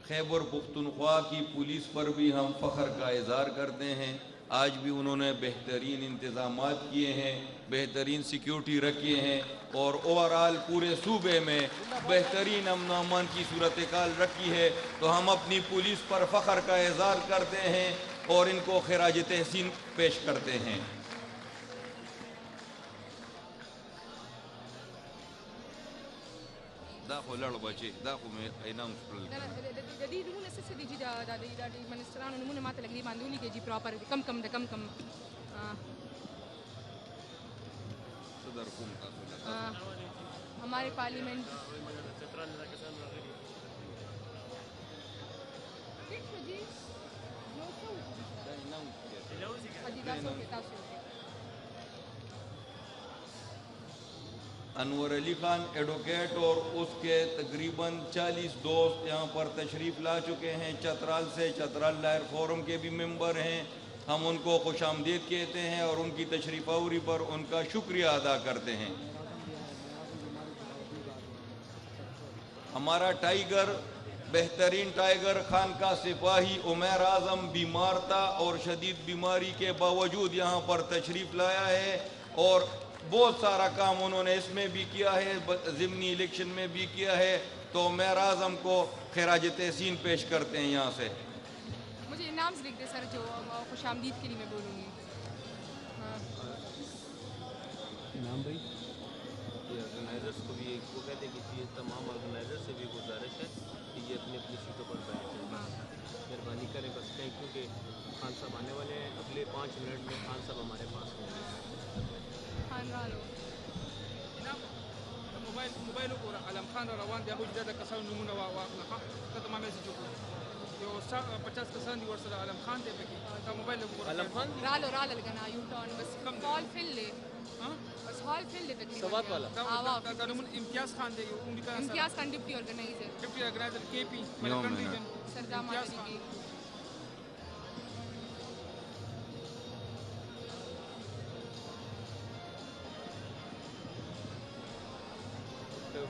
خیبر پختونخوا کی پولیس پر بھی ہم فخر کا اظہار کرتے ہیں. آج بھی انہوں نے بہترین انتظامات کیے ہیں, بہترین سیکیورٹی رکھے ہیں, اور اوورآل پورے صوبے میں بہترین امن و امان کی صورتحال رکھی ہے. تو ہم اپنی پولیس پر فخر کا اظہار کرتے ہیں اور ان کو خراج تحسین پیش کرتے ہیں. دا خو لړ بچي دا خو مې اناونس کړل. د دې نمونه څه دي چې د منسټرانو نمونه ماته لګ دي باندې ولیکي چې پراپر کم د کم صدر کوم تاسو ہمارے پارلیمنٹ انور علی خان ایڈوکیٹ اور اس کے تقریباً 40 دوست یہاں پر تشریف لا چکے ہیں چترال سے. چترال لائر فورم کے بھی ممبر ہیں. ہم ان کو خوش آمدید کہتے ہیں اور ان کی تشریف آوری پر ان کا شکریہ ادا کرتے ہیں. ہمارا ٹائیگر, بہترین ٹائیگر خان کا سپاہی عمیر اعظم بیمار تھا اور شدید بیماری کے باوجود یہاں پر تشریف لایا ہے, اور بہت سارا کام انہوں نے اس میں بھی کیا ہے, ضمنی الیکشن میں بھی کیا ہے. تو عمیر اعظم کو خراج تحسین پیش کرتے ہیں یہاں سے. مجھے انعام لکھ دے سر جو خوش آمدید کے لیے میں بولوں گی. انعام بھائی یہ آرگنائزرس کو بھی وہ کہتے ہیں کہ یہ تمام آرگنائزر سے بھی گزارش ہے کہ یہ اپنی اپنی سیٹوں پر بیٹھیں, مہربانی کریں بس کہیں, کیونکہ خان صاحب آنے والے ہیں. اگلے 5 منٹ میں خان صاحب ہمارے پاس ہوں گے. موبایل وګوره علم خان روان دی, هغوی چې د کسانو نومونه واخله ته ته ما میسج وکړو. یو 50 کسان دي ورسره علم خان دی پکې. تا موبایل وګوره علم خان رالو لګنا یو ټون بس کال فل لے بس ہال فل لے تقریبا سوات والا دا نوم امتیاز خان دی, یو امریکا سره امتیاز خان ډیپټي ارګنایزر کے پی ملکن ریجن سردار ماجد کی.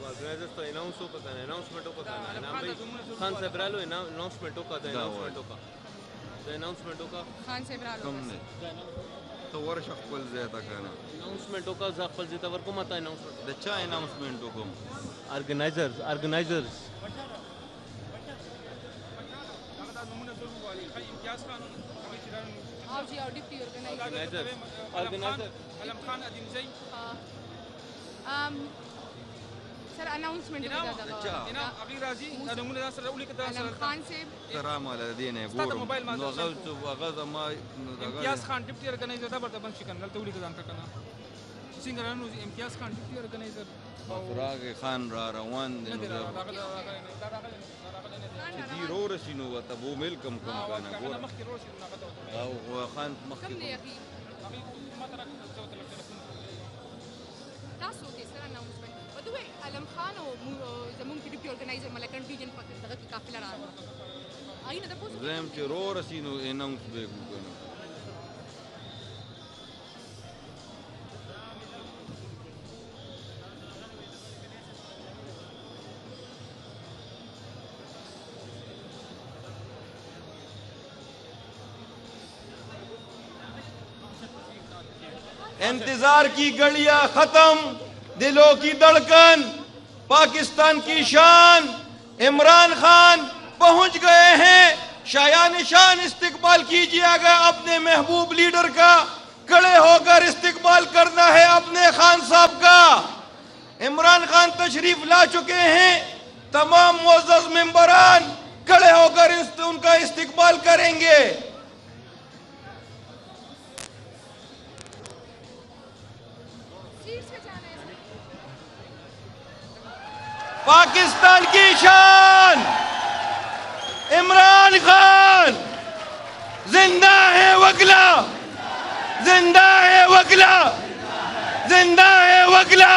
آرگنائزرس تو اناؤنس ہوتا ہے, اناؤنسمنٹوں کا ہے نام بھائی خان صاحب رالو اناؤنسمنٹوں کا تھا, اناؤنسمنٹوں کا تو اناؤنسمنٹوں کا خان صاحب رالو کم نے تو ورش خپل زیاده کنه اناؤنسمنٹوں کا ځخپل زیاته ورکوم تا اناؤنسمنٹ د چا اناؤنسمنٹ وکم آرگنائزرز هغه دا نومونه زور ووالي. امتیاز خان هغوی چې دا او جی او ډیپټي آرگنائزر علم خان ادیمزی سر اناؤنسمنٹ هغوی راځي دا نومونه دا سره ولیکه. دا علم خان سے ترام علی دین ستا د موبایل ما نو غلط وغز ما امتیاز خان ډیپټي ارګنایزر دا برته بند شي کنه دلته ولیکه ځان ته کنه څنګه رانو امتیاز خان ډیپټي ارګنایزر راغ خان را روان دی. نو چې دی رو رسینو وته بو ملکم کم کنه ګور مخکې روش نه او خان کم مخکې دی اخی هغوی ما ته راکړه تاسو کې سر اناؤنسمنٹ ودوی علم خان او زمون کې ډیپټي ارګنایزر ملکن ریجن په دغه کې قافله راغله اینه د پوسټ زم چې رو رسینو اناؤنس به کنه. انتظار کی گھڑیاں ختم, دلوں کی دھڑکن, پاکستان کی شان عمران خان پہنچ گئے ہیں. شایان نشان استقبال کیجیے گا اپنے محبوب لیڈر کا, کھڑے ہو کر استقبال کرنا ہے اپنے خان صاحب کا. عمران خان تشریف لا چکے ہیں, تمام معزز ممبران کھڑے ہو کر ان کا استقبال کریں گے. پاکستان کی شان عمران خان زندہ ہے وکلا, زندہ ہے وکلا, زندہ ہے وکلا.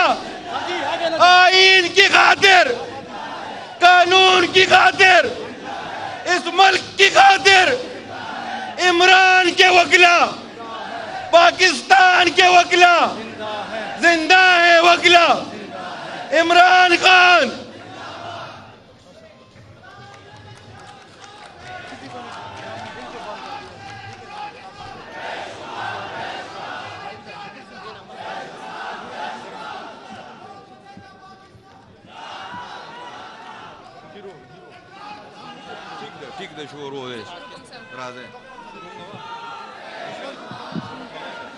آئین کی خاطر, قانون کی خاطر, اس ملک کی خاطر عمران کے وکلا, پاکستان کے وکلا زندہ ہے وکلا عمران خان. ٹھیک دے شروع دے راځه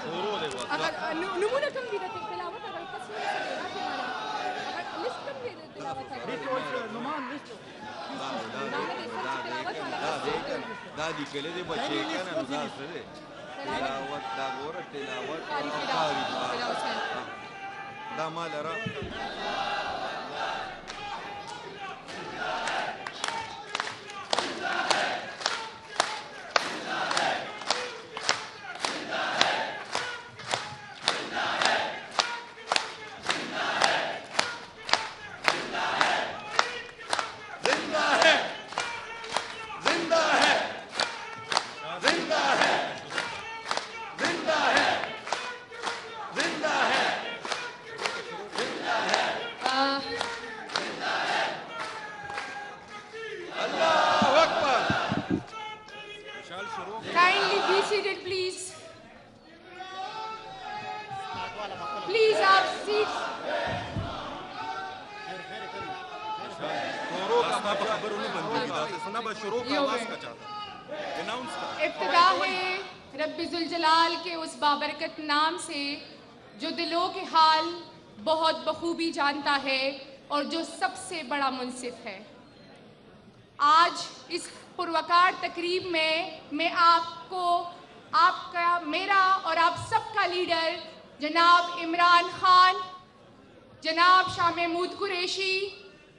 شروع دے وخت اگر نمونه کوم دي د تلاوت اگر تاسو سره راځي مالا اگر لیست کوم دي د تلاوت دا دی کله دې بچي کنه نو دا سره تلاوت دا ګوره تلاوت دا مال را Kindly be seated, please. Please have seats. ابتدا ہے رب ذوالجلال کے اس بابرکت نام سے جو دلوں کے حال بہت بخوبی جانتا ہے اور جو سب سے بڑا منصف ہے. آج اس پروقار تقریب میں آپ کو آپ کا میرا اور آپ سب کا لیڈر جناب عمران خان، جناب شاہ محمود قریشی،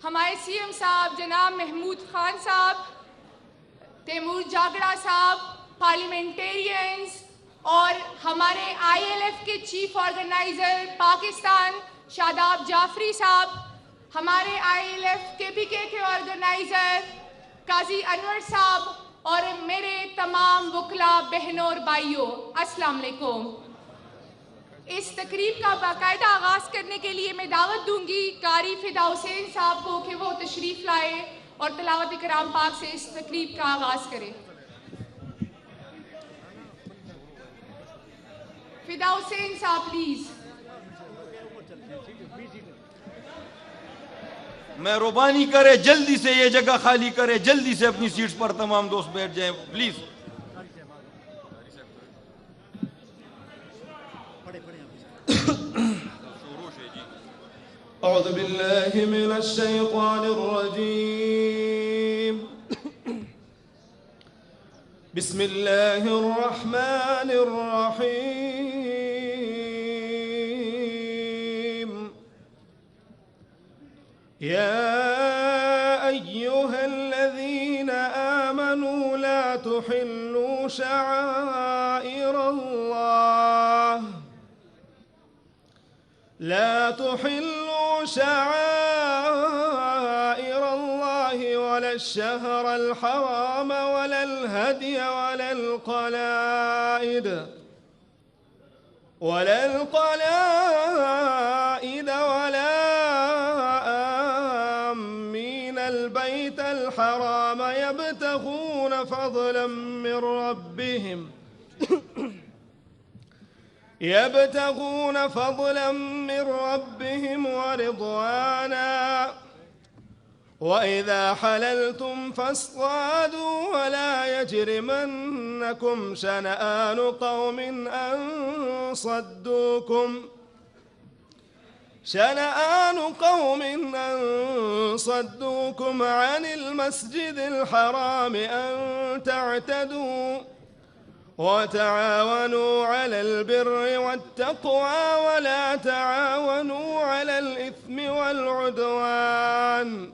ہمارے سی ایم صاحب جناب محمود خان صاحب، تیمور جاگڑا صاحب، پارلیمنٹیرینز اور ہمارے آئی ایل ایف کے چیف آرگنائزر پاکستان شاداب جعفری صاحب، ہمارے آئی ایل ایف کے پی کے آرگنائزر قاضی انور صاحب اور میرے تمام وکلاء بہنوں اور بھائیوں، السلام علیکم. اس تقریب کا باقاعدہ آغاز کرنے کے لیے میں دعوت دوں گی قاری فدا حسین صاحب کو کہ وہ تشریف لائے اور تلاوت کرام پاک سے اس تقریب کا آغاز کرے. فدا حسین صاحب پلیز. مہربانی کرے جلدی سے یہ جگہ خالی کرے، جلدی سے اپنی سیٹس پر تمام دوست بیٹھ جائیں پلیز. أعوذ بالله من الشيطان الرجيم. بسم الله الرحمن الرحيم. يا أيها الذين آمنوا لا تحلوا شعائر الله ولا الشهر الحرام ولا الهدي ولا القلائد ولا آمين البيت الحرام يبتغون فضلا من ربهم ورضوانا وإذا حللتم فاصطادوا ولا يجرمنكم شنآن قوم أن صدوكم عن المسجد الحرام أن تعتدوا وتعاونوا على البر والتقوى ولا تعاونوا على الإثم والعدوان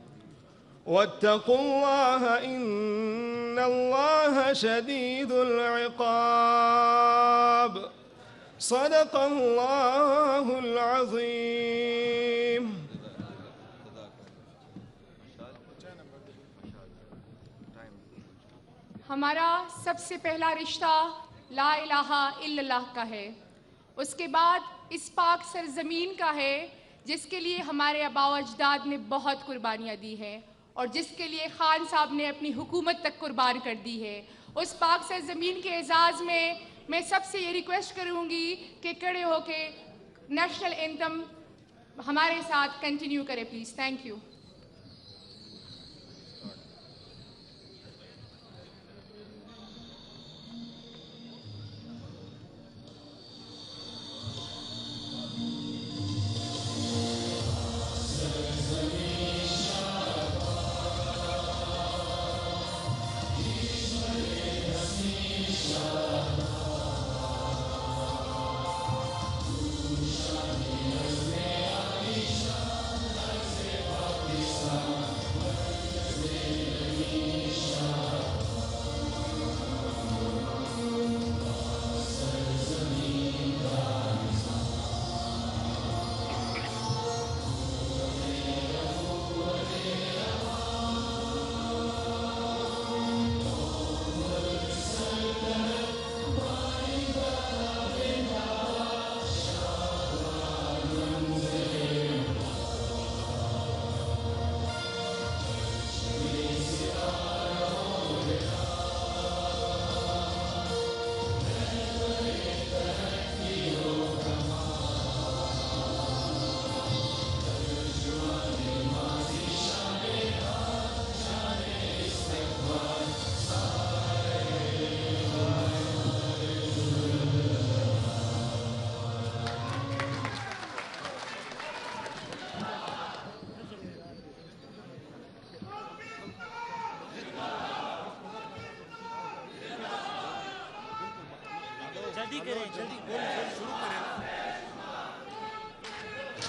واتقوا الله إن الله شديد العقاب. صدق الله العظيم. ہمارا سب سے پہلا رشتہ لا الہ الا اللہ کا ہے، اس کے بعد اس پاک سرزمین کا ہے جس کے لیے ہمارے آباء و اجداد نے بہت قربانیاں دی ہیں اور جس کے لیے خان صاحب نے اپنی حکومت تک قربان کر دی ہے. اس پاک سرزمین کے اعزاز میں سب سے یہ ریکویسٹ کروں گی کہ کھڑے ہو کے نیشنل اینتھم ہمارے ساتھ کنٹینیو کرے پلیز. Thank you.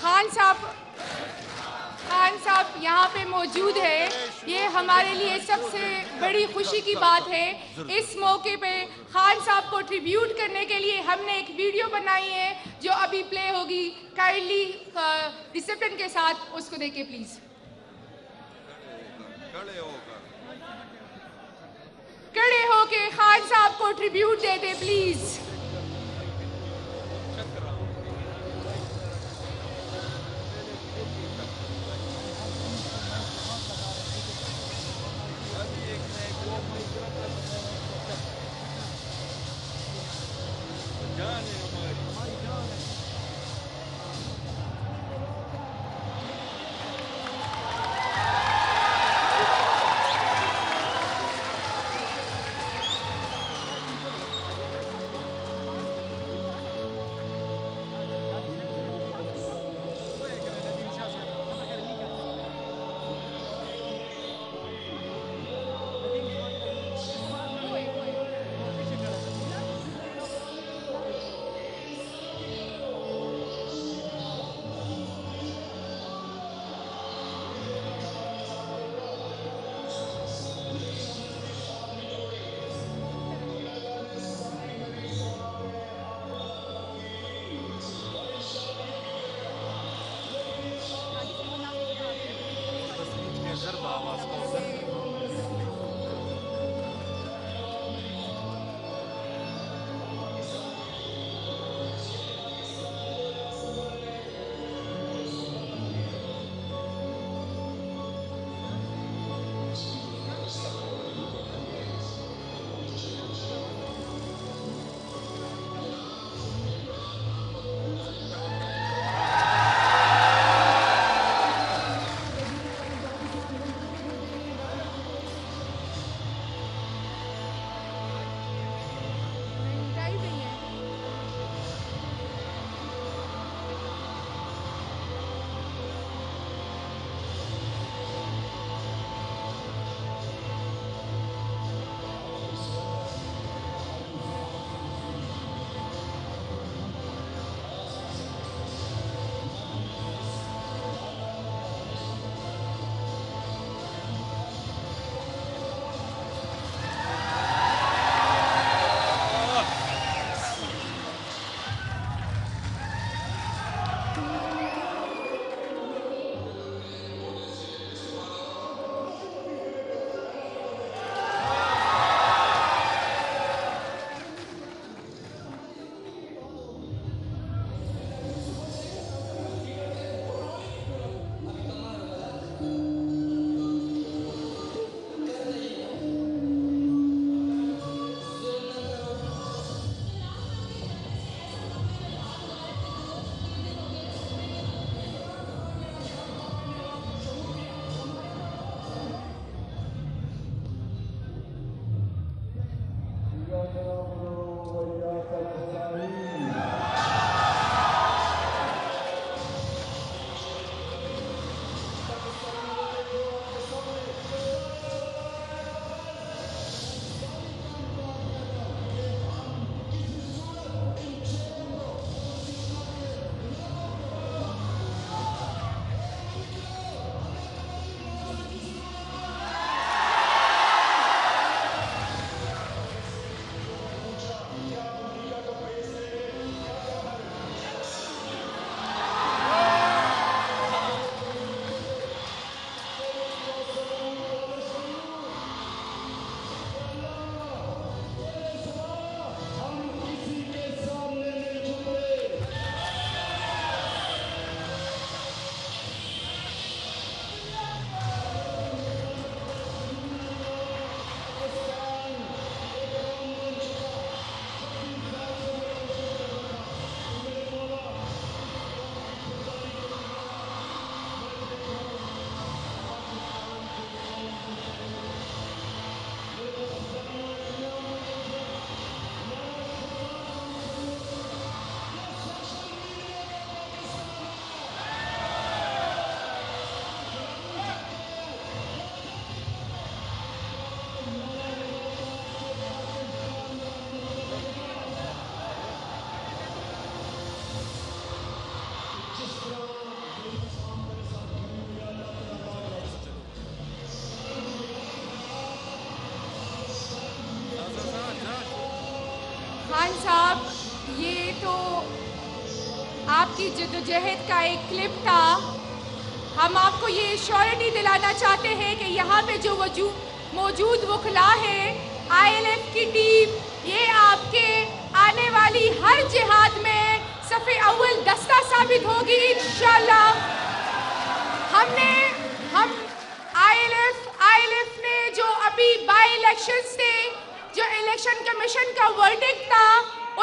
خان صاحب یہاں پہ موجود ہے. یہ ہمارے لیے سب سے بڑی خوشی کی بات ہے. اس موقع پہ خان صاحب کو ٹریبیوٹ کرنے کے لیے ہم نے ایک ویڈیو بنائی ہے جو ابھی پلے ہوگی. کائنڈلی ڈسپلن کے ساتھ اس کو دیکھیں پلیز. کھڑے ہو کے خان صاحب کو ٹریبیوٹ دے دیں پلیز. خان صاحب، یہ تو آپ کی جدوجہد کا ایک کلپ تھا. ہم آپ کو یہ شیورٹی دلانا چاہتے ہیں کہ یہاں پہ جو موجود وکلاء ہیں، ILF کی ٹیم، یہ آپ کے آنے والی ہر جہاد میں صف اول دستہ ثابت ہوگی انشاءاللہ. ہم ILF نے جو ابھی بائی الیکشنز تھے، جو الیکشن کمیشن کا ورڈکٹ تھا،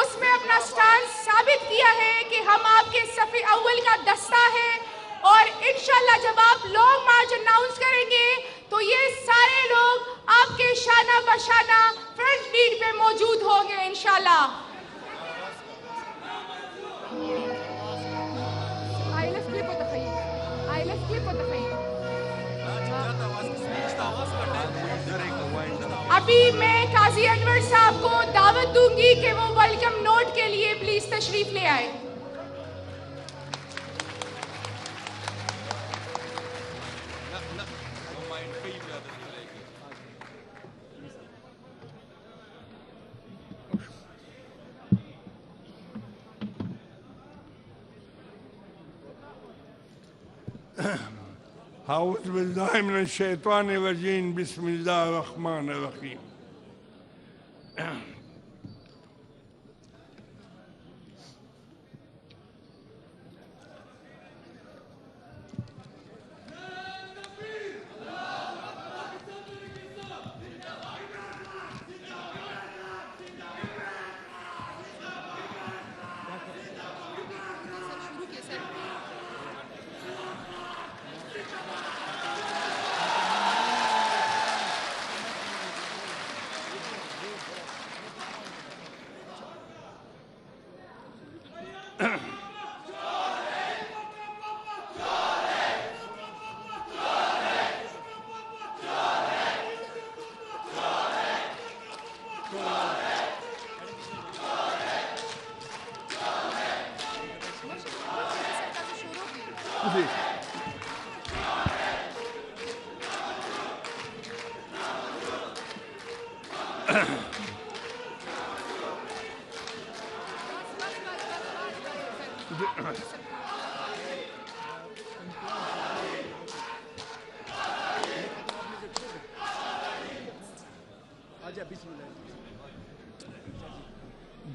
اس میں اپنا سٹانس ثابت کیا ہے کہ ہم آپ کے صف اول کا دستہ ہے. اور انشاءاللہ جب آپ لانگ مارچ اناؤنس کریں گے تو یہ سارے لوگ آپ کے شانہ بشانہ فرنٹ لیڈ پہ موجود ہوں گے انشاءاللہ. ابھی میں قاضی انور صاحب کو دعوت دوں گی کہ وہ ویلکم نوٹ کے لیے پلیز تشریف لے آئے. اعوذ باللہ من الشیطان الرجیم بسم اللہ الرحمن الرحیم.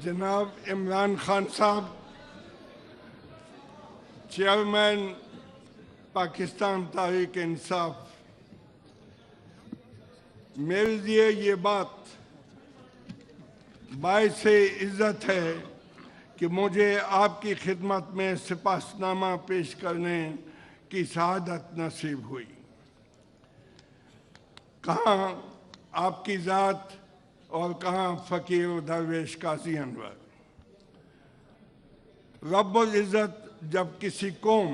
جناب عمران خان صاحب، چیئرمین پاکستان تحریک انصاف، میرے لیے یہ بات باعث عزت ہے کہ مجھے آپ کی خدمت میں سپاسنامہ پیش کرنے کی سعادت نصیب ہوئی. کہاں آپ کی ذات اور کہاں فقیر و درویش قاضی انور. رب العزت جب کسی قوم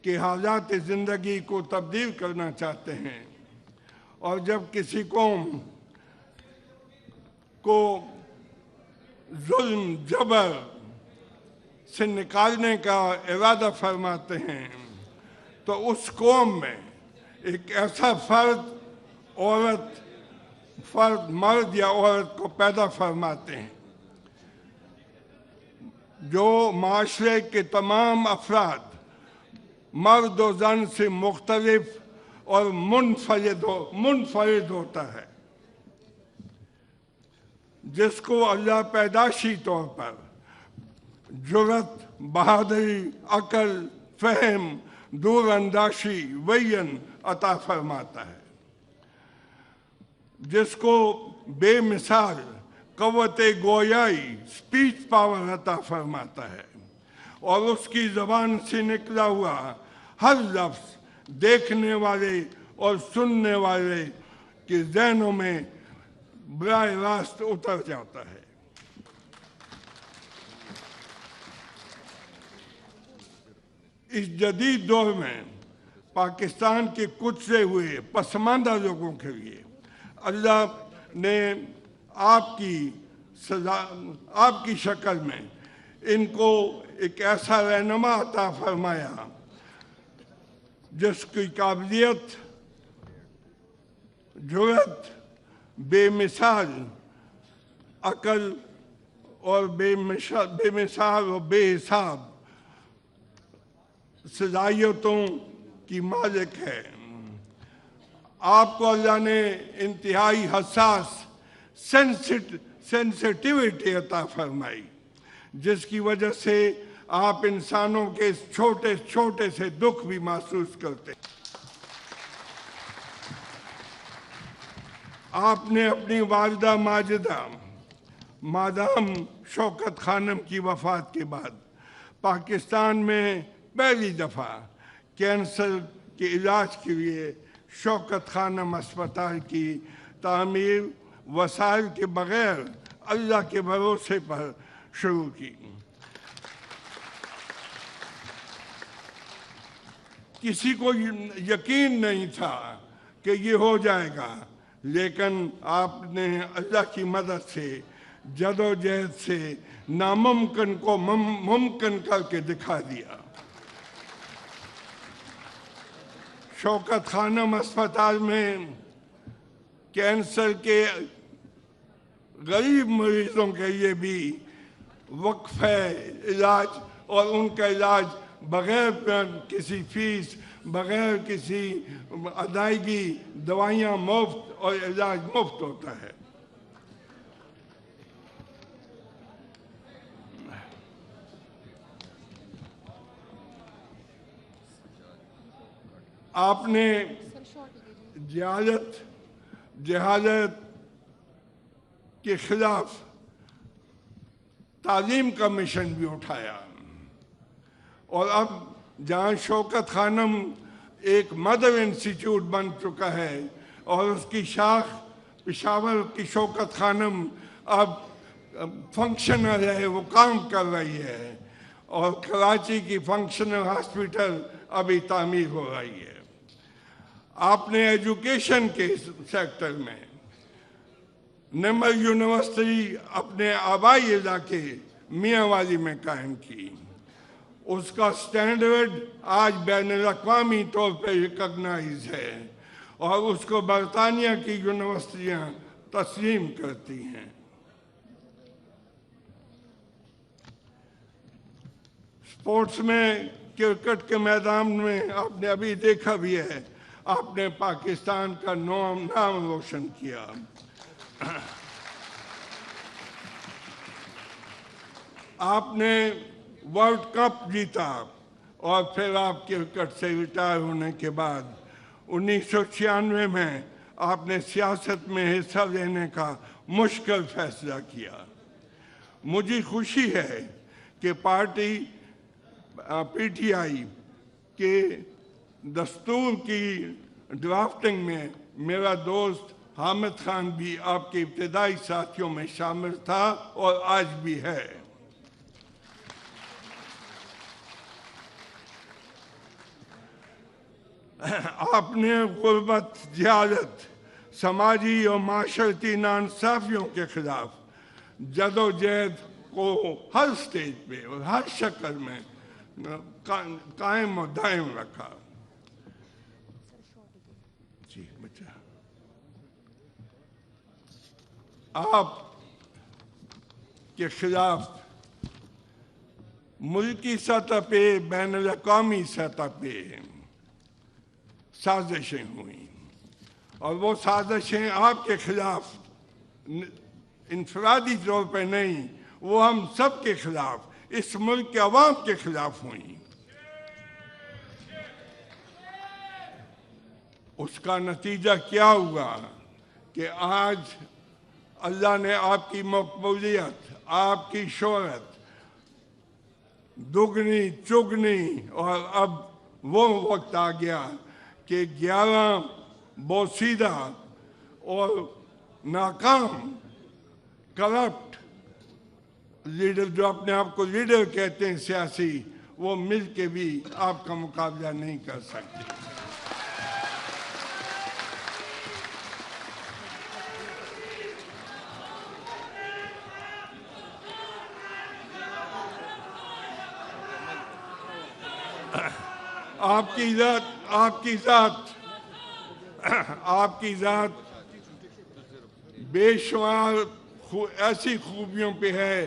کے حالات زندگی کو تبدیل کرنا چاہتے ہیں اور جب کسی قوم کو ظلم جبر سے نکالنے کا ارادہ فرماتے ہیں تو اس قوم میں ایک ایسا فرد مرد یا عورت کو پیدا فرماتے ہیں جو معاشرے کے تمام افراد مرد و زن سے مختلف اور منفرد ہوتا ہے، جس کو اللہ پیدائشی طور پر جرأت، بہادری، عقل، فہم، دور انداشی، وعین عطا فرماتا ہے، جس کو بے مثال قوت گویائی، سپیچ پاور عطا فرماتا ہے، اور اس کی زبان سے نکلا ہوا ہر لفظ دیکھنے والے اور سننے والے کے ذہنوں میں براہ راست اتر جاتا ہے. اس جدید دور میں پاکستان کے کچلے ہوئے پسماندہ لوگوں کے لیے اللہ نے آپ کی شکل میں ان کو ایک ایسا رہنما عطا فرمایا جس کی قابلیت، جرأت، بے مثال عقل اور بے مثال و بے حساب صلاحیتوں کی مالک ہے۔ آپ کو اللہ نے انتہائی حساس سینسٹیوٹی عطا فرمائی، جس کی وجہ سے آپ انسانوں کے اس چھوٹے چھوٹے سے دکھ بھی محسوس کرتے۔ آپ نے اپنی والدہ ماجدہ مادام شوکت خانم کی وفات کے بعد پاکستان میں پہلی دفعہ کینسر کے علاج کے لیے شوکت خانم اسپتال کی تعمیر وسائل کے بغیر اللہ کے بھروسے پر شروع کی۔ کسی کو یقین نہیں تھا کہ یہ ہو جائے گا، لیکن آپ نے اللہ کی مدد سے جدوجہد سے ناممکن کو ممکن کر کے دکھا دیا۔ شوکت خانم اسپتال میں کینسر کے غریب مریضوں کے لیے بھی وقفہ علاج اور ان کا علاج بغیر کسی فیس، بغیر کسی ادائیگی، دوائیاں مفت اور علاج مفت ہوتا ہے۔ آپ نے جہالت کے خلاف تعلیم کا مشن بھی اٹھایا، اور اب جہاں شوکت خانم ایک مدر انسٹیٹیوٹ بن چکا ہے اور اس کی شاخ پشاور کی شوکت خانم اب فنکشنل ہے، وہ کام کر رہی ہے، اور کراچی کی فنکشنل ہاسپٹل ابھی تعمیر ہو رہی ہے۔ آپ نے ایجوکیشن کے سیکٹر میں نمر یونیورسٹی اپنے آبائی علاقے میاں والی میں قائم کی۔ اس کا سٹینڈرڈ آج بین الاقوامی طور پہ ریکگنائز ہے، اور اس کو برطانیہ کی یونیورسٹیاں تسلیم کرتی ہیں۔ سپورٹس میں کرکٹ کے میدان میں آپ نے ابھی دیکھا بھی ہے، آپ نے پاکستان کا نام روشن کیا۔ آپ نے ورلڈ کپ جیتا، اور پھر آپ کرکٹ سے ریٹائر ہونے کے بعد 1996 میں آپ نے سیاست میں حصہ لینے کا مشکل فیصلہ کیا۔ مجھے خوشی ہے کہ پارٹی پی ٹی آئی کے دستور کی ڈرافٹنگ میں میرا دوست حامد خان بھی آپ کے ابتدائی ساتھیوں میں شامل تھا اور آج بھی ہے۔ آپ نے غربت، جہالت، سماجی اور معاشرتی ناانصافیوں کے خلاف جدوجہد کو ہر سٹیج پہ اور ہر شکل میں قائم و دائم رکھا۔ جی بچہ، آپ کے خلاف ملکی سطح پہ، بین الاقوامی سطح پہ سازشیں ہوئیں، اور وہ سازشیں آپ کے خلاف انفرادی طور پہ نہیں، وہ ہم سب کے خلاف، اس ملک کے عوام کے خلاف ہوئیں۔ اس کا نتیجہ کیا ہوا کہ آج اللہ نے آپ کی مقبولیت، آپ کی شہرت دگنی چگنی، اور اب وہ وقت آ گیا کہ 11 بوسیدہ اور ناکام کرپٹ لیڈر، جو اپنے آپ کو لیڈر کہتے ہیں سیاسی، وہ مل کے بھی آپ کا مقابلہ نہیں کر سکتے۔ آپ کی ذات بے شمار ایسی خوبیوں پہ ہے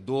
2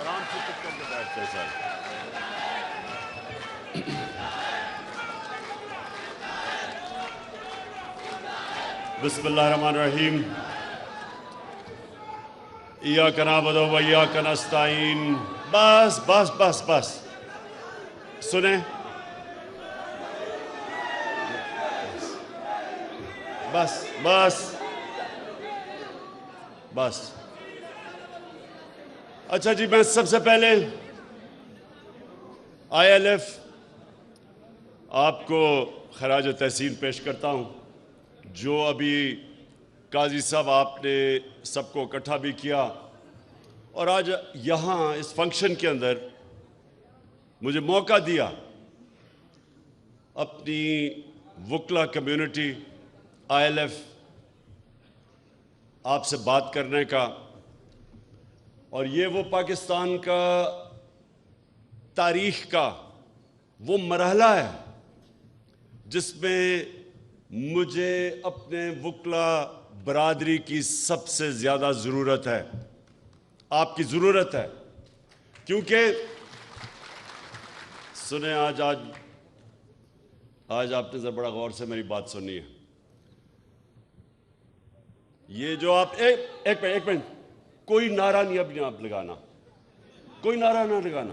آرام سے چپ کر کے بیٹھتے ہیں سر. بسم اللہ الرحمن الرحیم. ایاک نعبد و ایاک نستعین. بس بس بس بس سنیں, بس بس بس. اچھا جی, میں سب سے پہلے ILF آپ کو خراج تحسین پیش کرتا ہوں, جو ابھی قاضی صاحب آپ نے سب کو اکٹھا بھی کیا, اور آج یہاں اس فنکشن کے اندر مجھے موقع دیا اپنی وکلا کمیونٹی ILF آپ سے بات کرنے کا. اور یہ وہ پاکستان کا تاریخ کا وہ مرحلہ ہے جس میں مجھے اپنے وکلا برادری کی سب سے زیادہ ضرورت ہے, آپ کی ضرورت ہے. کیونکہ سنیں, آج آپ نے ذرا بڑا غور سے میری بات سنی ہے. یہ جو آپ ایک منٹ, کوئی نعرہ نہیں اب آپ لگانا, کوئی نعرہ نہ لگانا.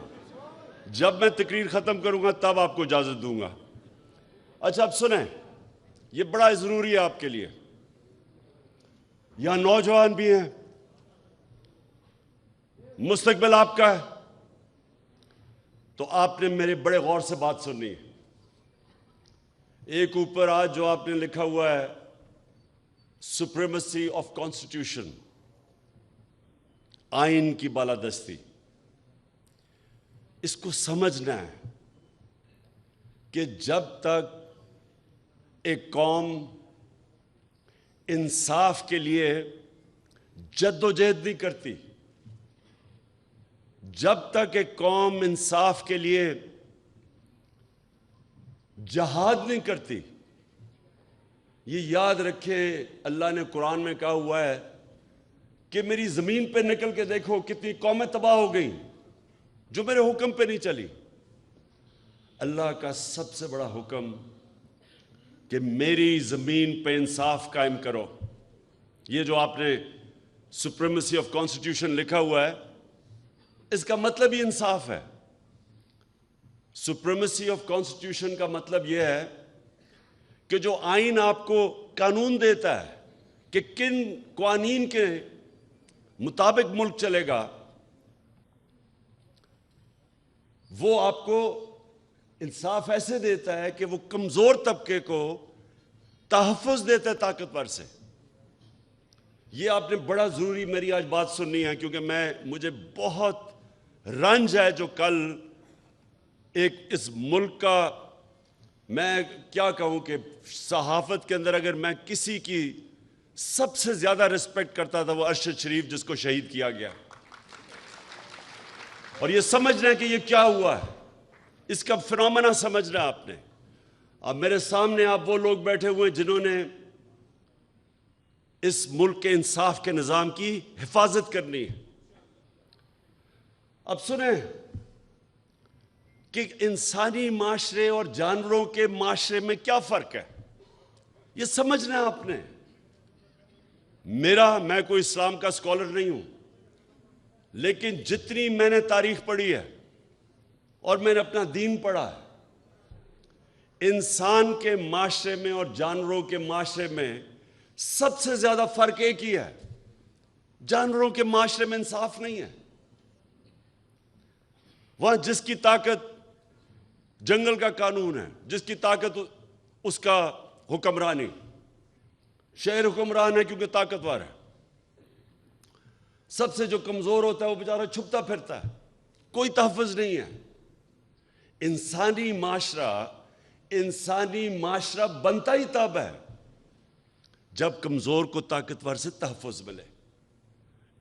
جب میں تقریر ختم کروں گا تب آپ کو اجازت دوں گا. اچھا اب سنیں, یہ بڑا ضروری ہے آپ کے لیے. یہاں نوجوان بھی ہیں, مستقبل آپ کا ہے, تو آپ نے میرے بڑے غور سے بات سننی ہے. ایک اوپر آج جو آپ نے لکھا ہوا ہے, سپریمیسی آف کانسٹیٹیوشن, آئین کی بالادستی. اس کو سمجھنا ہے کہ جب تک ایک قوم انصاف کے لیے جد و جہد نہیں کرتی, جب تک ایک قوم انصاف کے لیے جہاد نہیں کرتی, یہ یاد رکھے اللہ نے قرآن میں کہا ہوا ہے کہ میری زمین پہ نکل کے دیکھو کتنی قومیں تباہ ہو گئیں جو میرے حکم پہ نہیں چلی. اللہ کا سب سے بڑا حکم کہ میری زمین پہ انصاف قائم کرو. یہ جو آپ نے سپریمیسی آف کانسٹیٹیوشن لکھا ہوا ہے, اس کا مطلب ہی انصاف ہے. سپریمیسی آف کانسٹیٹیوشن کا مطلب یہ ہے کہ جو آئین آپ کو قانون دیتا ہے کہ کن قوانین کے مطابق ملک چلے گا, وہ آپ کو انصاف ایسے دیتا ہے کہ وہ کمزور طبقے کو تحفظ دیتا ہے طاقتور سے. یہ آپ نے بڑا ضروری میری آج بات سننی ہے, کیونکہ مجھے بہت رنج ہے جو کل ایک اس ملک کا, میں کیا کہوں کہ صحافت کے اندر اگر میں کسی کی سب سے زیادہ رسپیکٹ کرتا تھا وہ ارشد شریف, جس کو شہید کیا گیا. اور یہ سمجھنا ہے کہ یہ کیا ہوا ہے, اس کا فنومنا سمجھنا ہے آپ نے. اب میرے سامنے آپ وہ لوگ بیٹھے ہوئے ہیں جنہوں نے اس ملک کے انصاف کے نظام کی حفاظت کرنی ہے. اب سنیں کہ انسانی معاشرے اور جانوروں کے معاشرے میں کیا فرق ہے, یہ سمجھنا ہے آپ نے. میں کوئی اسلام کا اسکالر نہیں ہوں, لیکن جتنی میں نے تاریخ پڑھی ہے اور میں نے اپنا دین پڑھا ہے, انسان کے معاشرے میں اور جانوروں کے معاشرے میں سب سے زیادہ فرق ایک ہی ہے, جانوروں کے معاشرے میں انصاف نہیں ہے. وہاں جس کی طاقت جنگل کا قانون ہے, جس کی طاقت اس کا حکمرانی, شہر حکمران ہے کیونکہ طاقتور ہے. سب سے جو کمزور ہوتا ہے وہ بیچارہ چھپتا پھرتا ہے, کوئی تحفظ نہیں ہے. انسانی معاشرہ بنتا ہی تب ہے جب کمزور کو طاقتور سے تحفظ ملے,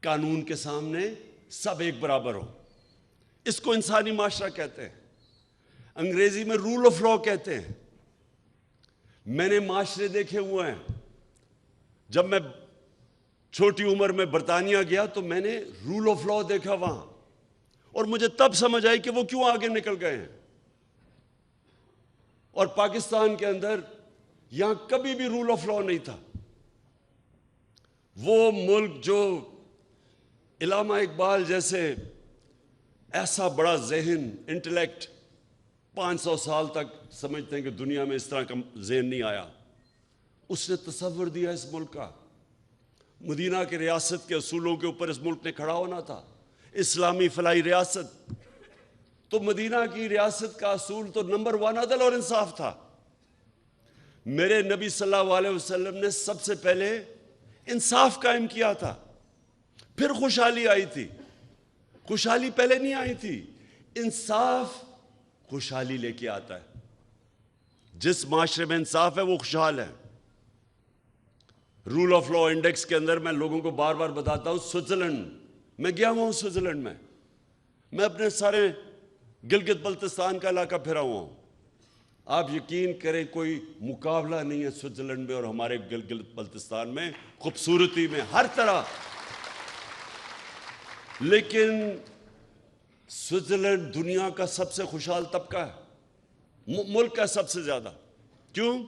قانون کے سامنے سب ایک برابر ہو. اس کو انسانی معاشرہ کہتے ہیں, انگریزی میں رول آف لا کہتے ہیں. میں نے معاشرے دیکھے ہوئے ہیں, جب میں چھوٹی عمر میں برطانیہ گیا تو میں نے رول آف لا دیکھا وہاں. اور مجھے تب سمجھ آئی کہ وہ کیوں آگے نکل گئے ہیں. اور پاکستان کے اندر یہاں کبھی بھی رول آف لا نہیں تھا. وہ ملک جو علامہ اقبال جیسے ایسا بڑا ذہن، انٹلیکٹ 500 سال تک سمجھتے ہیں کہ دنیا میں اس طرح کا ذہن نہیں آیا، اس نے تصور دیا اس ملک کا. مدینہ کی ریاست کے اصولوں کے اوپر اس ملک نے کھڑا ہونا تھا. اسلامی فلاحی ریاست، تو مدینہ کی ریاست کا اصول تو نمبر 1 عدل اور انصاف تھا. میرے نبی صلی اللہ علیہ وسلم نے سب سے پہلے انصاف قائم کیا تھا، پھر خوشحالی آئی تھی. خوشحالی پہلے نہیں آئی تھی، انصاف خوشحالی لے کے آتا ہے. جس معاشرے میں انصاف ہے وہ خوشحال ہے. رول آف لا انڈیکس کے اندر میں لوگوں کو بار بار بتاتا ہوں، سوئٹزرلینڈ میں گیا ہوا ہوں. سوئٹزرلینڈ میں اپنے سارے گلگت بلتستان کا علاقہ پھرا ہوا ہوں. آپ یقین کریں کوئی مقابلہ نہیں ہے سوئٹزرلینڈ میں اور ہمارے گلگت بلتستان میں، خوبصورتی میں، ہر طرح. لیکن سوئٹزرلینڈ دنیا کا سب سے خوشحال طبقہ ہے، ملک کا سب سے زیادہ. کیوں؟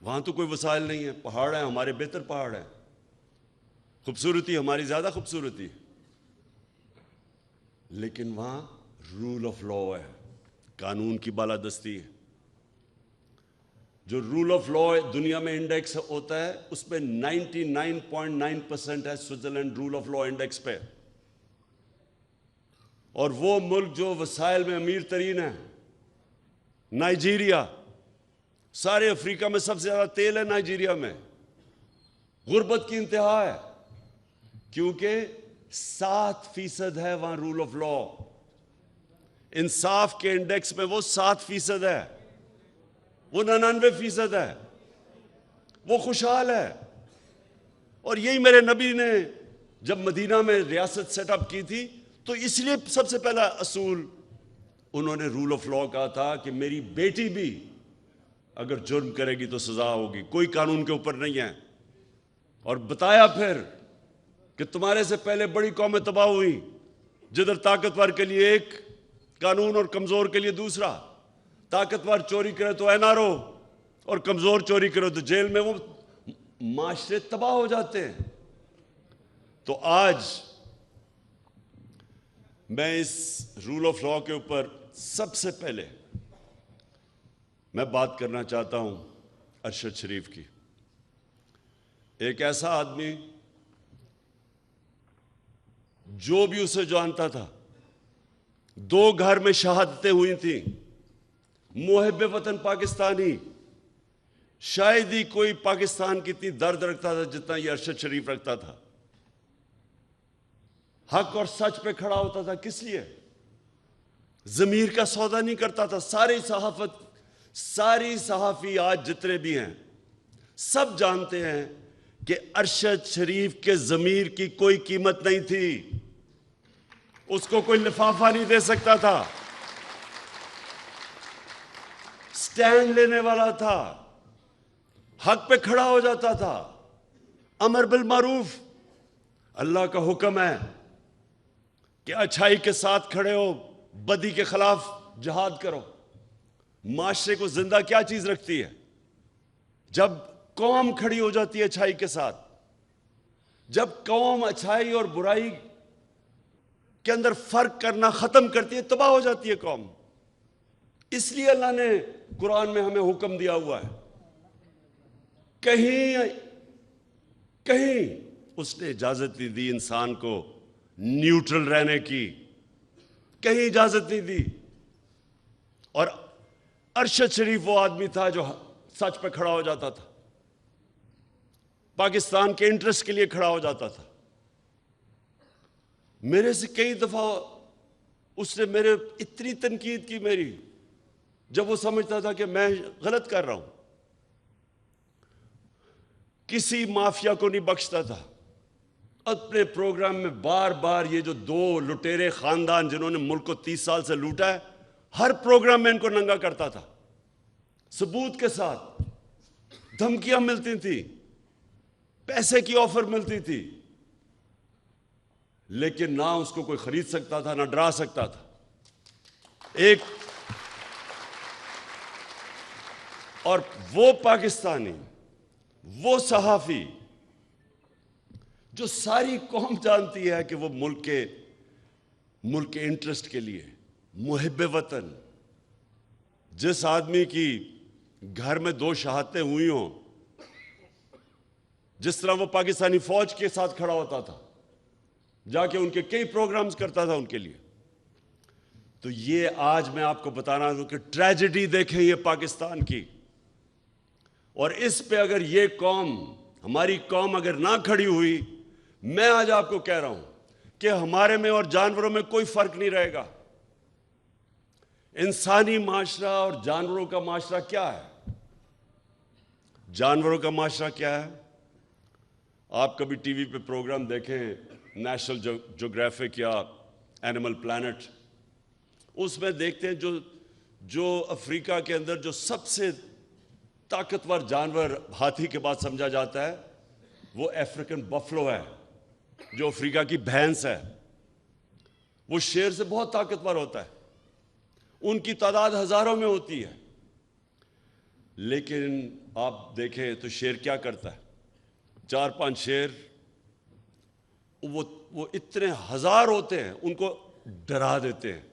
وہاں تو کوئی وسائل نہیں ہے، پہاڑ ہیں، ہمارے بہتر پہاڑ ہیں، خوبصورتی ہماری زیادہ خوبصورتی ہے. لیکن وہاں رول آف لا ہے، قانون کی بالادستی ہے. جو رول آف لا دنیا میں انڈیکس ہوتا ہے اس پہ 99.9% ہے Switzerland rule of law index پہ. اور وہ ملک جو وسائل میں امیر ترین ہے، نائجیریا، سارے افریقہ میں سب سے زیادہ تیل ہے نائجیریا میں. غربت کی انتہا ہے کیونکہ 7% ہے وہاں رول آف لا. انصاف کے انڈیکس میں وہ 7% ہے، وہ 99% ہے. وہ خوشحال ہے. اور یہی میرے نبی نے جب مدینہ میں ریاست سیٹ اپ کی تھی تو اس لیے سب سے پہلا اصول انہوں نے رول آف لا کہا تھا کہ میری بیٹی بھی اگر جرم کرے گی تو سزا ہوگی، کوئی قانون کے اوپر نہیں ہے. اور بتایا پھر کہ تمہارے سے پہلے بڑی قومیں تباہ ہوئی، جدھر طاقتور کے لیے ایک قانون اور کمزور کے لیے دوسرا. طاقتور چوری کرے تو NRO اور کمزور چوری کرے تو جیل میں. وہ معاشرے تباہ ہو جاتے ہیں. تو آج میں اس رول آف لا کے اوپر سب سے پہلے میں بات کرنا چاہتا ہوں ارشد شریف کی. ایک ایسا آدمی جو بھی اسے جانتا تھا، 2 گھر میں شہادتیں ہوئی تھیں، محب وطن پاکستانی. شاید ہی کوئی پاکستان کی اتنی درد رکھتا تھا جتنا یہ ارشد شریف رکھتا تھا. حق اور سچ پہ کھڑا ہوتا تھا. کس لیے؟ ضمیر کا سودا نہیں کرتا تھا. ساری صحافی آج جتنے بھی ہیں سب جانتے ہیں کہ ارشد شریف کے ضمیر کی کوئی قیمت نہیں تھی. اس کو کوئی لفافہ نہیں دے سکتا تھا. سٹینڈ لینے والا تھا، حق پہ کھڑا ہو جاتا تھا. امر بالمعروف، اللہ کا حکم ہے کہ اچھائی کے ساتھ کھڑے ہو، بدی کے خلاف جہاد کرو. معاشرے کو زندہ کیا چیز رکھتی ہے؟ جب قوم کھڑی ہو جاتی ہے اچھائی کے ساتھ. جب قوم اچھائی اور برائی کے اندر فرق کرنا ختم کرتی ہے، تباہ ہو جاتی ہے قوم. اس لیے اللہ نے قرآن میں ہمیں حکم دیا ہوا ہے. کہیں اس نے اجازت نہیں دی انسان کو نیوٹرل رہنے کی، کہیں اجازت نہیں دی. اور ارشد شریف وہ آدمی تھا جو سچ پہ کھڑا ہو جاتا تھا، پاکستان کے انٹرسٹ کے لیے کھڑا ہو جاتا تھا. میرے سے کئی دفعہ اس نے میرے اتنی تنقید کی میری، جب وہ سمجھتا تھا کہ میں غلط کر رہا ہوں. کسی مافیا کو نہیں بخشتا تھا. اپنے پروگرام میں بار بار یہ جو 2 لٹیرے خاندان جنہوں نے ملک کو 30 سال سے لوٹا ہے، ہر پروگرام میں ان کو ننگا کرتا تھا، ثبوت کے ساتھ. دھمکیاں ملتی تھیں، پیسے کی آفر ملتی تھی. لیکن نہ اس کو کوئی خرید سکتا تھا، نہ ڈرا سکتا تھا. اور وہ پاکستانی، وہ صحافی جو ساری قوم جانتی ہے کہ وہ ملک کے انٹرسٹ کے لیے محب وطن، جس آدمی کی گھر میں 2 شہادتیں ہوئی ہوں، جس طرح وہ پاکستانی فوج کے ساتھ کھڑا ہوتا تھا، جا کے ان کے کئی پروگرامز کرتا تھا ان کے لیے. تو یہ آج میں آپ کو بتانا ہوں کہ ٹریجڈی دیکھیں یہ پاکستان کی. اور اس پہ اگر یہ قوم، ہماری قوم اگر نہ کھڑی ہوئی، میں آج آپ کو کہہ رہا ہوں کہ ہمارے میں اور جانوروں میں کوئی فرق نہیں رہے گا. انسانی معاشرہ اور جانوروں کا معاشرہ کیا ہے؟ جانوروں کا معاشرہ کیا ہے؟ آپ کبھی ٹی وی پہ پروگرام دیکھیں، نیشنل جیوگرافک یا اینیمل پلانٹ، اس میں دیکھتے ہیں جو افریقہ کے اندر جو سب سے طاقتور جانور ہاتھی کے بعد سمجھا جاتا ہے، وہ افریقن بفلو ہے، جو افریقہ کی بھینس ہے. وہ شیر سے بہت طاقتور ہوتا ہے، ان کی تعداد ہزاروں میں ہوتی ہے. لیکن آپ دیکھیں تو شیر کیا کرتا ہے؟ 4-5 شیر، وہ اتنے ہزار ہوتے ہیں، ان کو ڈرا دیتے ہیں،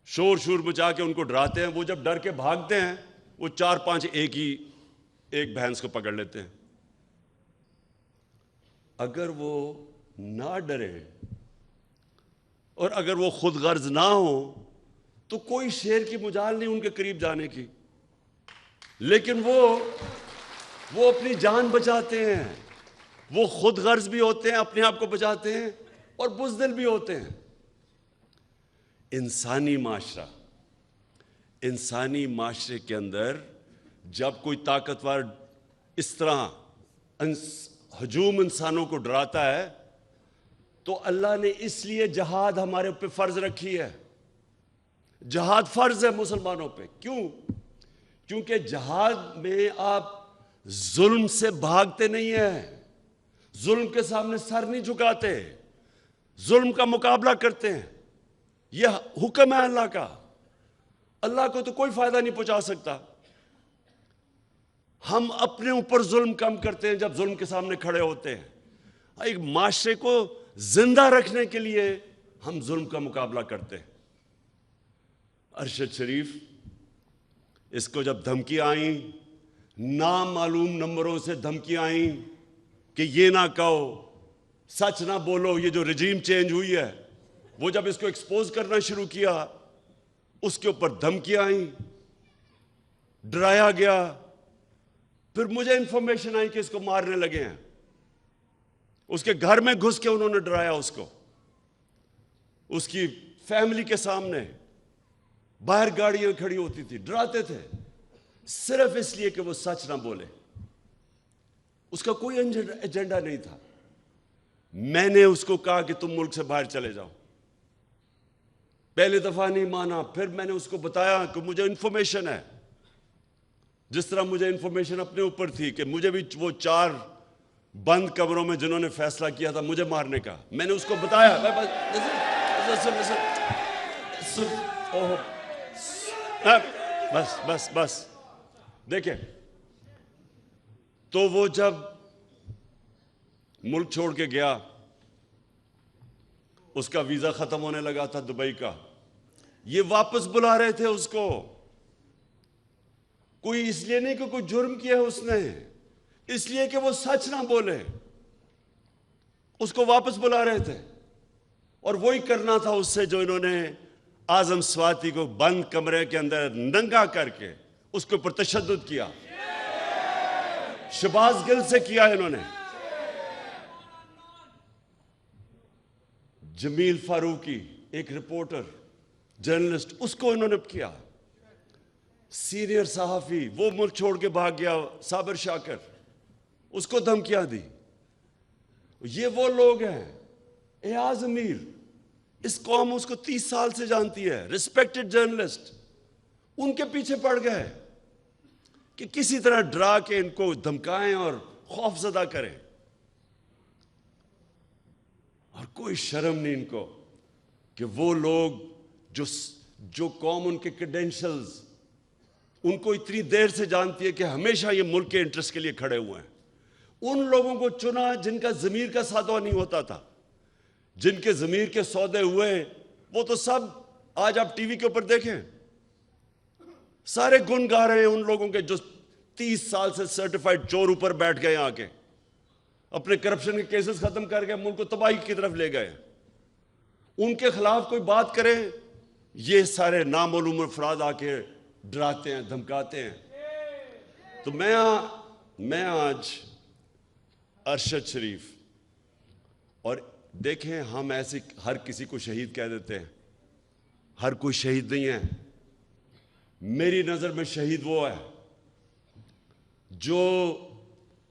شور مچا کے ان کو ڈراتے ہیں. وہ جب ڈر کے بھاگتے ہیں، وہ 4-5 ایک بھینس کو پکڑ لیتے ہیں. اگر وہ نہ ڈرے اور اگر وہ خود غرض نہ ہو تو کوئی شیر کی مجال نہیں ان کے قریب جانے کی. لیکن وہ اپنی جان بچاتے ہیں، وہ خود غرض بھی ہوتے ہیں، اپنے آپ کو بچاتے ہیں، اور بزدل بھی ہوتے ہیں. انسانی معاشرے کے اندر جب کوئی طاقتور اس طرح ہجوم انسانوں کو ڈراتا ہے، تو اللہ نے اس لیے جہاد ہمارے اوپر فرض رکھی ہے. جہاد فرض ہے مسلمانوں پہ. کیوں؟ کیونکہ جہاد میں آپ ظلم سے بھاگتے نہیں ہیں، ظلم کے سامنے سر نہیں جھکاتے، ظلم کا مقابلہ کرتے ہیں. یہ حکم ہے اللہ کا. اللہ کو تو کوئی فائدہ نہیں پہنچا سکتا. ہم اپنے اوپر ظلم کم کرتے ہیں جب ظلم کے سامنے کھڑے ہوتے ہیں. ایک معاشرے کو زندہ رکھنے کے لیے ہم ظلم کا مقابلہ کرتے ہیں. ارشد شریف، اس کو جب دھمکی آئیں، نامعلوم نمبروں سے دھمکی آئیں کہ یہ نہ کہو، سچ نہ بولو، یہ جو رجیم چینج ہوئی ہے، وہ جب اس کو ایکسپوز کرنا شروع کیا، اس کے اوپر دھمکیاں آئیں، ڈرایا گیا. پھر مجھے انفارمیشن آئی کہ اس کو مارنے لگے ہیں. اس کے گھر میں گھس کے انہوں نے ڈرایا اس کو، اس کی فیملی کے سامنے. باہر گاڑیاں کھڑی ہوتی تھی، ڈراتے تھے، صرف اس لیے کہ وہ سچ نہ بولے. اس کا کوئی ایجنڈا نہیں تھا. میں نے اس کو کہا کہ تم ملک سے باہر چلے جاؤ. پہلے دفعہ نہیں مانا. پھر میں نے اس کو بتایا کہ مجھے انفارمیشن ہے، جس طرح مجھے انفارمیشن اپنے اوپر تھی کہ مجھے بھی وہ 4 بند کمروں میں جنہوں نے فیصلہ کیا تھا مجھے مارنے کا، میں نے اس کو بتایا. بس دیکھیں، تو وہ جب ملک چھوڑ کے گیا، اس کا ویزا ختم ہونے لگا تھا دبئی کا. یہ واپس بلا رہے تھے اس کو. کوئی اس لیے نہیں کہ کوئی جرم کیا ہے اس نے، اس لیے کہ وہ سچ نہ بولے. اس کو واپس بلا رہے تھے. اور وہی کرنا تھا اس سے جو انہوں نے اعظم سواتی کو بند کمرے کے اندر ننگا کر کے اس کے اوپر تشدد کیا. شہباز گل سے کیا انہوں نے. جمیل فاروقی ایک رپورٹر جرنلسٹ، اس کو انہوں نے کیا. سینئر صحافی وہ ملک چھوڑ کے بھاگ گیا، صابر شاکر، اس کو دھمکیاں دی. یہ وہ لوگ ہیں. ایاز امیر، اس قوم اس کو 30 سال سے جانتی ہے، ریسپیکٹڈ جرنلسٹ. ان کے پیچھے پڑ گئے کہ کسی طرح ڈرا کے ان کو دھمکائیں اور خوف زدہ کریں. کوئی شرم نہیں ان کو کہ وہ لوگ جو قوم ان کے کریڈینشلز ان کو اتنی دیر سے جانتی ہے کہ ہمیشہ یہ ملک کے انٹرسٹ کے لیے کھڑے ہوئے ہیں، ان لوگوں کو چنا جن کا ضمیر کا سودا نہیں ہوتا تھا، جن کے ضمیر کے سودے ہوئے ہیں وہ تو سب آج آپ ٹی وی کے اوپر دیکھیں سارے گن گا رہے ہیں ان لوگوں کے جو 30 سال سے سرٹیفائڈ چور اوپر بیٹھ گئے آ کے اپنے کرپشن کے کیسز ختم کر کے ملک کو تباہی کی طرف لے گئے، ان کے خلاف کوئی بات کرے یہ سارے نامعلوم افراد آ کے ڈراتے ہیں دھمکاتے ہیں۔ تو میں آج ارشد شریف، اور دیکھیں ہم ایسے ہر کسی کو شہید کہہ دیتے ہیں، ہر کوئی شہید نہیں ہے، میری نظر میں شہید وہ ہے جو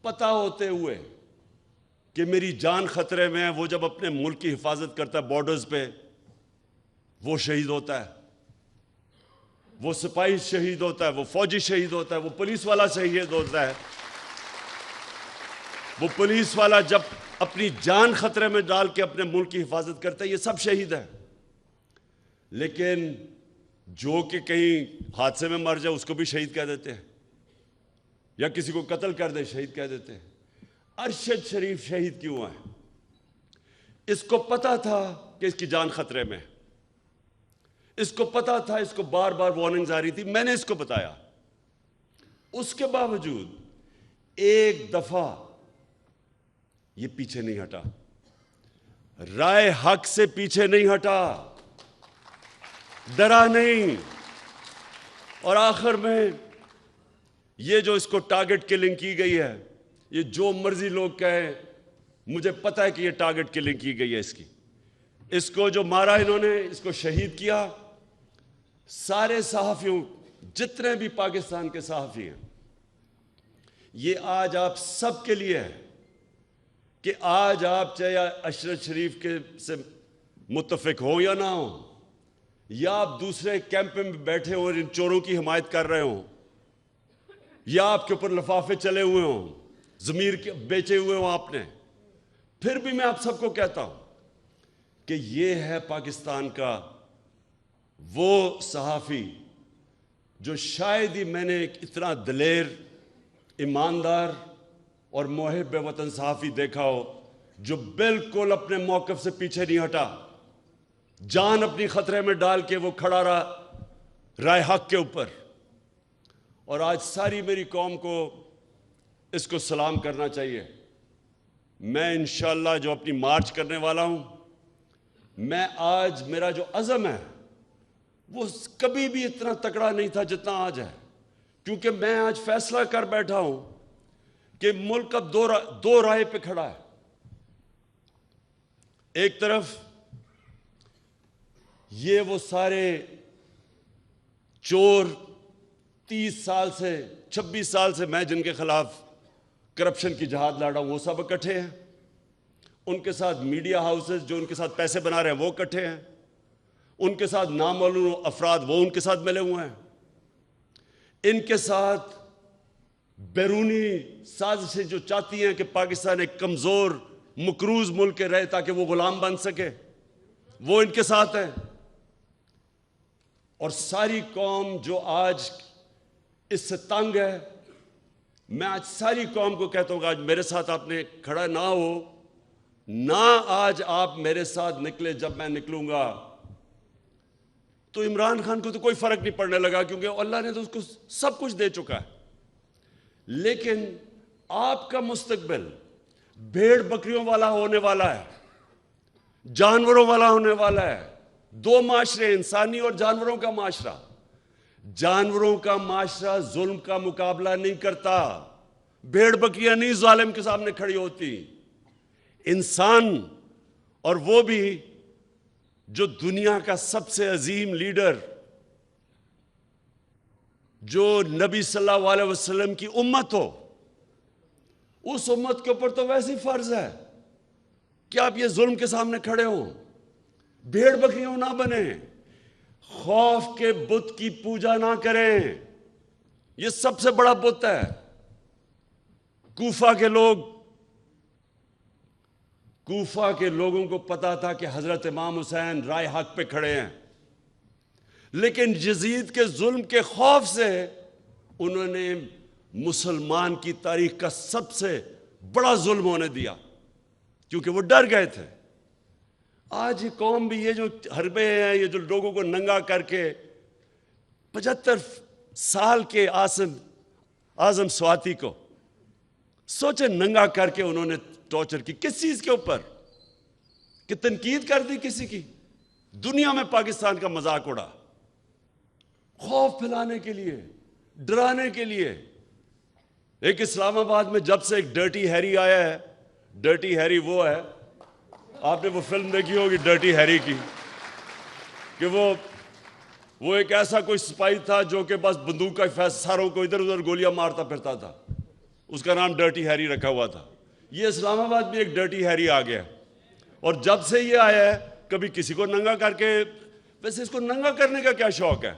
پتہ ہوتے ہوئے کہ میری جان خطرے میں ہے وہ جب اپنے ملک کی حفاظت کرتا ہے بارڈرز پہ وہ شہید ہوتا ہے، وہ سپاہی شہید ہوتا ہے، وہ فوجی شہید ہوتا ہے، وہ پولیس والا شہید ہوتا ہے، وہ پولیس والا جب اپنی جان خطرے میں ڈال کے اپنے ملک کی حفاظت کرتا ہے، یہ سب شہید ہیں۔ لیکن جو کہ کہیں حادثے میں مر جائے اس کو بھی شہید کہہ دیتے ہیں، یا کسی کو قتل کر دے شہید کہہ دیتے ہیں۔ ارشد شریف شہید کیوں ہے؟ اس کو پتا تھا کہ اس کی جان خطرے میں، اس کو پتا تھا، اس کو بار بار وارننگز آ رہی تھی، میں نے اس کو بتایا، اس کے باوجود ایک دفعہ یہ پیچھے نہیں ہٹا، رائے حق سے پیچھے نہیں ہٹا، ڈرا نہیں۔ اور آخر میں یہ جو اس کو ٹارگٹ کلنگ کی گئی ہے، یہ جو مرضی لوگ کہیں، مجھے پتہ ہے کہ یہ ٹارگٹ کلنگ کی گئی ہے اس کو جو مارا انہوں نے، اس کو شہید کیا، سارے صحافیوں جتنے بھی پاکستان کے صحافی ہیں، یہ آج آپ سب کے لیے ہے کہ آج آپ چاہے ارشد شریف کے سے متفق ہو یا نہ ہو، یا آپ دوسرے کیمپ میں بیٹھے ہوں اور ان چوروں کی حمایت کر رہے ہوں، یا آپ کے اوپر لفافے چلے ہوئے ہوں، ضمیر کے بیچے ہوئے ہوں آپ نے، پھر بھی میں آپ سب کو کہتا ہوں کہ یہ ہے پاکستان کا وہ صحافی جو شاید ہی میں نے اتنا دلیر، ایماندار اور محب وطن صحافی دیکھا ہو جو بالکل اپنے موقف سے پیچھے نہیں ہٹا، جان اپنی خطرے میں ڈال کے وہ کھڑا رہا رائے حق کے اوپر۔ اور آج ساری میری قوم کو اس کو سلام کرنا چاہیے۔ میں انشاءاللہ جو اپنی مارچ کرنے والا ہوں، میں آج میرا جو عزم ہے وہ کبھی بھی اتنا تکڑا نہیں تھا جتنا آج ہے، کیونکہ میں آج فیصلہ کر بیٹھا ہوں کہ ملک اب دو رائے پہ کھڑا ہے۔ ایک طرف یہ وہ سارے چور 30 سال سے 26 سال سے میں جن کے خلاف کرپشن کی جہاد لڑا ہوں وہ سب اکٹھے ہیں، ان کے ساتھ میڈیا ہاؤسز جو ان کے ساتھ پیسے بنا رہے ہیں وہ اکٹھے ہیں، ان کے ساتھ نامعلوم افراد وہ ان کے ساتھ ملے ہوئے ہیں، ان کے ساتھ بیرونی سازشیں جو چاہتی ہیں کہ پاکستان ایک کمزور مقروض ملک رہے تاکہ وہ غلام بن سکے وہ ان کے ساتھ ہیں۔ اور ساری قوم جو آج اس سے تنگ ہے، میں آج ساری قوم کو کہتا ہوں کہ آج میرے ساتھ آپ نے کھڑا نہ ہو، نہ آج آپ میرے ساتھ نکلے، جب میں نکلوں گا تو عمران خان کو تو کوئی فرق نہیں پڑنے لگا کیونکہ اللہ نے تو اس کو سب کچھ دے چکا ہے، لیکن آپ کا مستقبل بھیڑ بکریوں والا ہونے والا ہے، جانوروں والا ہونے والا ہے۔ دو معاشرے، انسانی اور جانوروں کا معاشرہ۔ جانوروں کا معاشرہ ظلم کا مقابلہ نہیں کرتا، بھیڑ بکریاں نہیں ظالم کے سامنے کھڑی ہوتی، انسان، اور وہ بھی جو دنیا کا سب سے عظیم لیڈر، جو نبی صلی اللہ علیہ وسلم کی امت ہو، اس امت کے اوپر تو ویسے ہی فرض ہے کہ آپ یہ ظلم کے سامنے کھڑے ہوں، بھیڑ بکریوں نہ بنیں، خوف کے بت کی پوجا نہ کریں، یہ سب سے بڑا بت ہے۔ کوفہ کے لوگ کوفہ کے لوگوں کو پتا تھا کہ حضرت امام حسین رائے حق پہ کھڑے ہیں، لیکن یزید کے ظلم کے خوف سے انہوں نے مسلمان کی تاریخ کا سب سے بڑا ظلم ہونے دیا، کیونکہ وہ ڈر گئے تھے۔ آج یہ قوم بھی، یہ جو حربے ہیں، یہ جو لوگوں کو ننگا کر کے 75 سال کے اعظم سواتی کو سوچے ننگا کر کے انہوں نے ٹارچر کی، کس چیز کے اوپر؟ کہ تنقید کر دی کسی کی؟ دنیا میں پاکستان کا مذاق اڑا، خوف پھیلانے کے لیے، ڈرانے کے لیے۔ ایک اسلام آباد میں جب سے ایک ڈرٹی ہیری آیا ہے، ڈرٹی ہیری وہ ہے، آپ نے وہ فلم دیکھی ہوگی ڈرٹی ہیری کی، کہ وہ ایک ایسا کوئی سپاہی تھا جو کہ بس بندوق کا ساروں کو ادھر ادھر گولیاں مارتا پھرتا تھا، اس کا نام ڈرٹی ہیری رکھا ہوا تھا۔ یہ اسلام آباد میں ایک ڈرٹی ہیری آ گیا، اور جب سے یہ آیا ہے کبھی کسی کو ننگا کر کے، ویسے اس کو ننگا کرنے کا کیا شوق ہے؟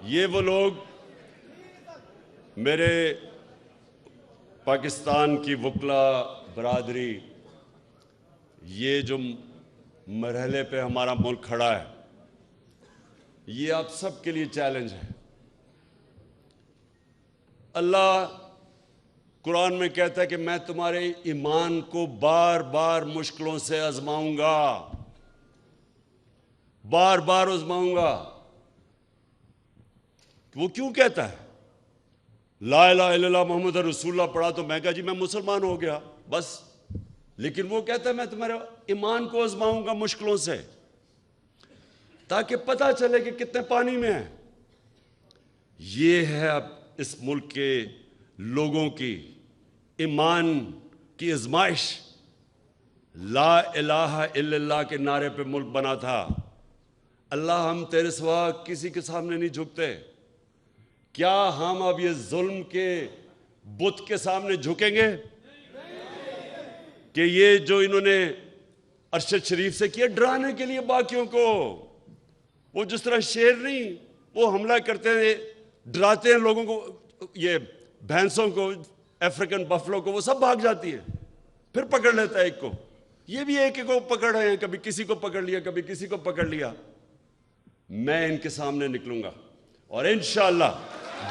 یہ وہ لوگ میرے پاکستان کی وکلا برادری، یہ جو مرحلے پہ ہمارا ملک کھڑا ہے، یہ آپ سب کے لیے چیلنج ہے۔ اللہ قرآن میں کہتا ہے کہ میں تمہارے ایمان کو بار بار مشکلوں سے آزماؤں گا، بار بار آزماؤں گا۔ وہ کیوں کہتا ہے؟ لا الہ الا اللہ محمد رسول اللہ پڑھا تو میں کہا جی میں مسلمان ہو گیا بس، لیکن وہ کہتا ہے میں تمہارے ایمان کو آزماؤں گا مشکلوں سے، تاکہ پتہ چلے کہ کتنے پانی میں ہیں۔ یہ ہے اب اس ملک کے لوگوں کی ایمان کی آزمائش۔ لا الہ الا اللہ کے نعرے پہ ملک بنا تھا۔ اللہ ہم تیرے سوا کسی کے سامنے نہیں جھکتے، کیا ہم اب یہ ظلم کے بت کے سامنے جھکیں گے؟ کہ یہ جو انہوں نے ارشد شریف سے کیا ڈرانے کے لیے باقیوں کو، وہ جس طرح شیر نہیں، وہ حملہ کرتے ہیں، ڈراتے ہیں لوگوں کو، یہ بھینسوں کو، افریکن بفلو کو، وہ سب بھاگ جاتی ہیں، پھر پکڑ لیتا ہے ایک کو۔ یہ بھی ایک کو پکڑ رہے ہیں، کبھی کسی کو پکڑ لیا، کبھی کسی کو پکڑ لیا۔ میں ان کے سامنے نکلوں گا، اور انشاءاللہ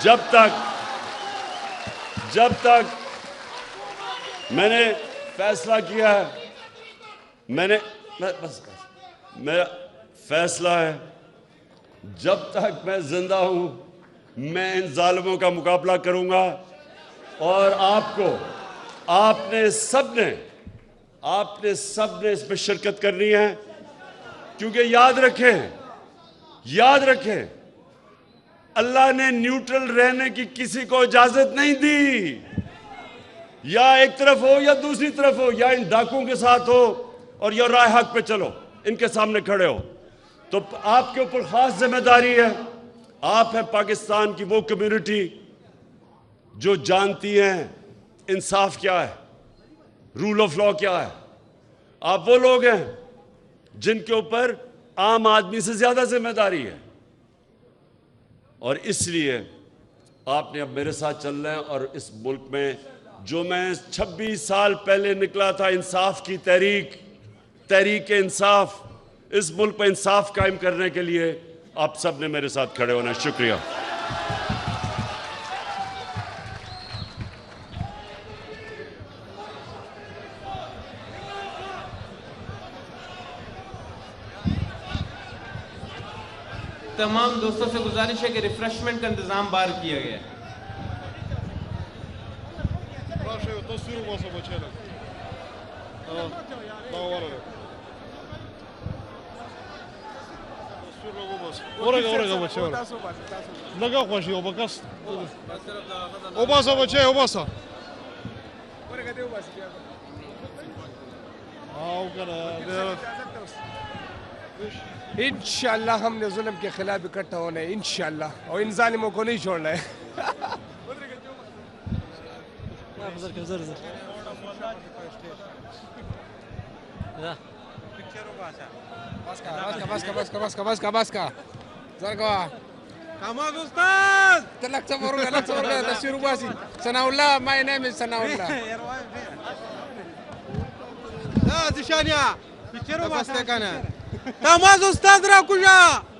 جب تک میں نے فیصلہ کیا ہے، میرا فیصلہ ہے، جب تک میں زندہ ہوں میں ان ظالموں کا مقابلہ کروں گا، اور آپ نے سب نے اس میں شرکت کرنی ہے، کیونکہ یاد رکھیں اللہ نے نیوٹرل رہنے کی کسی کو اجازت نہیں دی، یا ایک طرف ہو یا دوسری طرف ہو، یا ان ڈاکوں کے ساتھ ہو اور یا رائے حق پہ چلو، ان کے سامنے کھڑے ہو۔ تو آپ کے اوپر خاص ذمہ داری ہے، آپ ہیں پاکستان کی وہ کمیونٹی جو جانتی ہیں انصاف کیا ہے، رول آف لا کیا ہے۔ آپ وہ لوگ ہیں جن کے اوپر عام آدمی سے زیادہ ذمہ داری ہے، اور اس لیے آپ نے اب میرے ساتھ چلنا ہے، اور اس ملک میں جو میں 26 سال پہلے نکلا تھا انصاف کی تحریک انصاف، اس ملک پہ انصاف قائم کرنے کے لیے آپ سب نے میرے ساتھ کھڑے ہونا ہے۔ شکریہ۔ تمام دوستوں سے گزارش ہے کہ ریفریشمنٹ کا انتظام باہر کیا گیا ہے۔ انشاءاللہ ہم نے ظلم کے خلاف اکٹھا ہونا ہے انشاءاللہ، اور ان ظالموں کو نہیں چھوڑنا ہے۔ بس کا زرقوا Kamaz Ustaz! Laksa Morga, Tasirubasi. Sanaullah, my name is Sanaullah. Zishania! Kamaz Ustaz Rakuja!